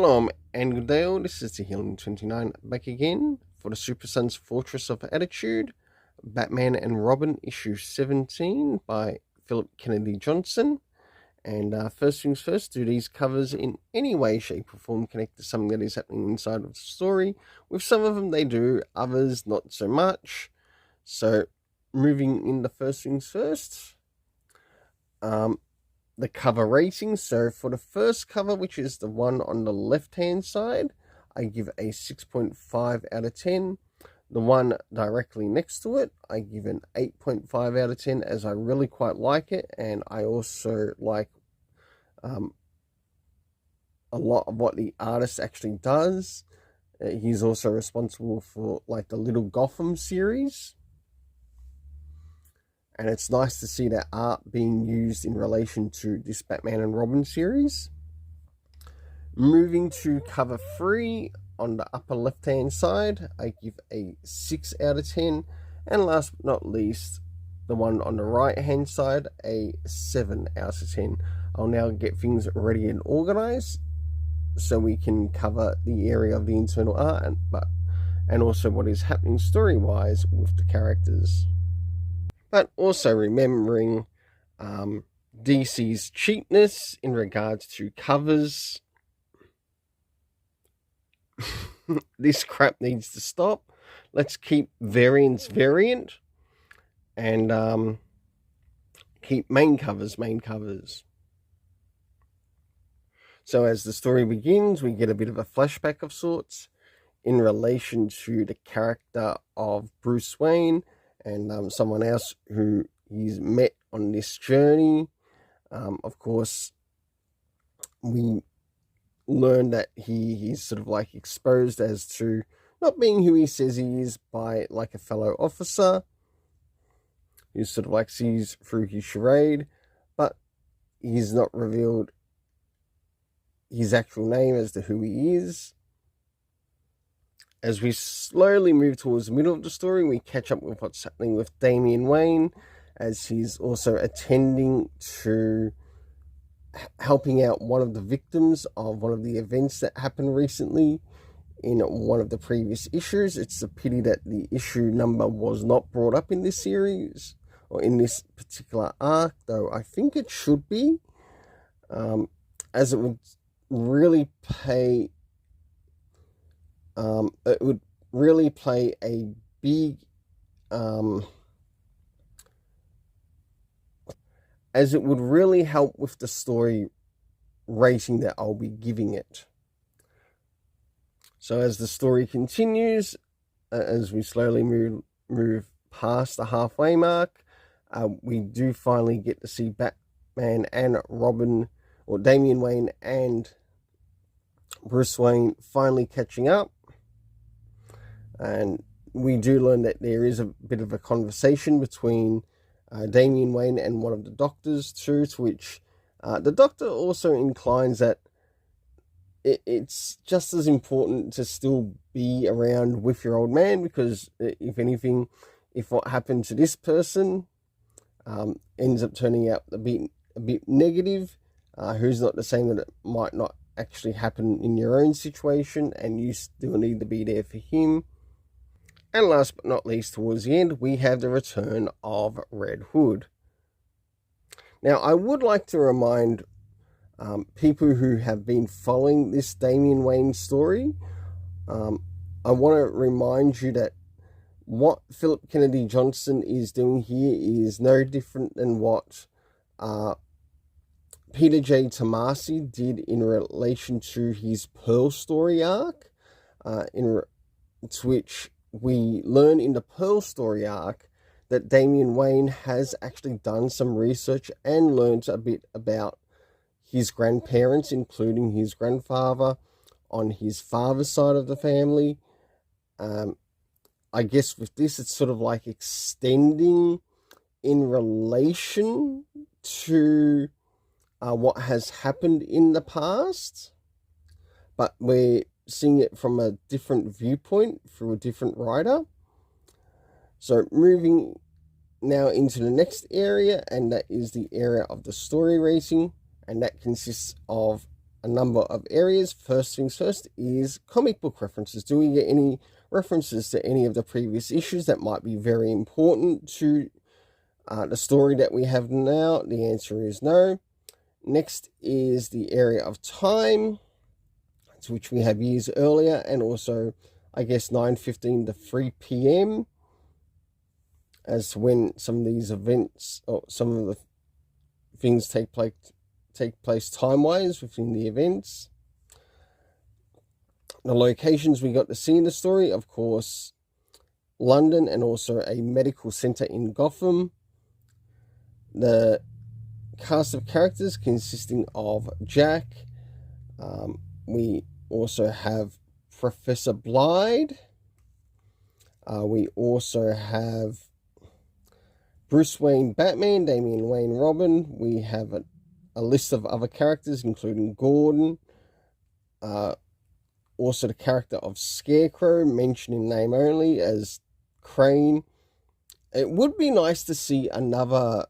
Shalom and good day all, this is the Healing 29 back again for the Super Sons Fortress of Attitude, Batman and Robin issue 17 by Philip Kennedy Johnson. And first things first, do these covers in any way, shape or form connect to something that is happening inside of the story? With some of them they do, others not so much. So moving into first things first, the cover rating. So for the first cover, which is the one on the left hand side, I give a 6.5 out of 10. The one directly next to it, I give an 8.5 out of 10, as I really quite like it, and I also like a lot of what the artist actually does. He's also responsible for like the Little Gotham series, and it's nice to see that art being used in relation to this Batman and Robin series. Moving to cover 3, on the upper left hand side, I give a 6 out of 10. And last but not least, the one on the right hand side, a 7 out of 10. I'll now get things ready and organized so we can cover the area of the internal art and also what is happening story wise with the characters. But also remembering DC's cheapness in regards to covers. This crap needs to stop. Let's keep variants variant and keep main covers main covers. So as the story begins, we get a bit of a flashback of sorts in relation to the character of Bruce Wayne and someone else who he's met on this journey. Of course, we learn that he's sort of like exposed as to not being who he says he is by like a fellow officer who sort of like sees through his charade, but he's not revealed his actual name as to who he is. As we slowly move towards the middle of the story, we catch up with what's happening with Damian Wayne, as he's also attending to helping out one of the victims of one of the events that happened recently in one of the previous issues. It's a pity that the issue number was not brought up in this series or in this particular arc, though I think it should be, as it would really play a big as it would really help with the story rating that I'll be giving it. So as the story continues, as we slowly move past the halfway mark, we do finally get to see Batman and Robin, or Damian Wayne and Bruce Wayne, finally catching up. And we do learn that there is a bit of a conversation between Damian Wayne and one of the doctors too, to which the doctor also inclines that it's just as important to still be around with your old man, because if anything, if what happened to this person ends up turning out a bit negative, who's not to say that it might not actually happen in your own situation, and you still need to be there for him. And last but not least, towards the end, we have the return of Red Hood. Now, I would like to remind people who have been following this Damian Wayne story, I want to remind you that what Philip Kennedy Johnson is doing here is no different than what Peter J. Tomasi did in relation to his Pearl story arc, to which we learn in the Pearl story arc that Damian Wayne has actually done some research and learned a bit about his grandparents, including his grandfather on his father's side of the family. I guess with this, it's sort of like extending in relation to what has happened in the past, but we're seeing it from a different viewpoint through a different writer. So moving now into the next area, and that is the area of the story rating, and that consists of a number of areas. First things first is comic book references. Do we get any references to any of the previous issues that might be very important to the story that we have now? The answer is no. Next is the area of time, to which we have years earlier, and also, I guess, 9:15 to 3 p.m. as to when some of these events or some of the things take place time-wise within the events. The locations we got to see in the story, of course, London and also a medical centre in Gotham. The cast of characters consisting of Jack. We also have Professor Blythe. We also have Bruce Wayne Batman, Damian Wayne Robin. We have a list of other characters, including Gordon. Also the character of Scarecrow, mentioned in name only as Crane. It would be nice to see another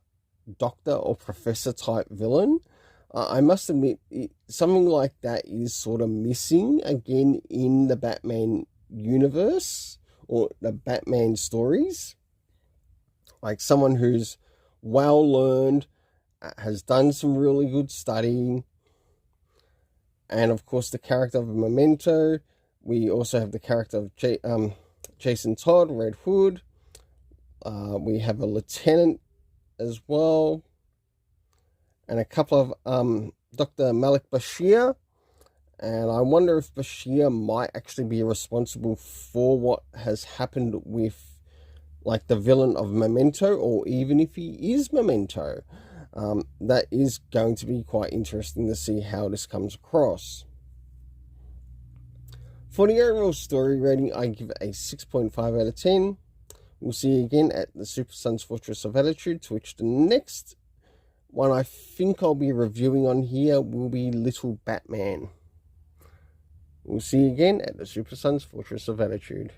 doctor or professor type villain. I must admit, something like that is sort of missing again in the Batman universe or the Batman stories. Like someone who's well learned, has done some really good studying. And of course, the character of Memento. We also have the character of Jason Todd, Red Hood. We have a lieutenant as well. And a couple of Dr. Malik Bashir. And I wonder if Bashir might actually be responsible for what has happened with, like, the villain of Memento, or even if he is Memento. That is going to be quite interesting to see how this comes across. For the overall story rating, I give it a 6.5 out of 10. We'll see you again at the Super Sons Fortress of Attitude, to which the next one I think I'll be reviewing on here will be Little Batman. We'll see you again at the Super Sons Fortress of Attitude.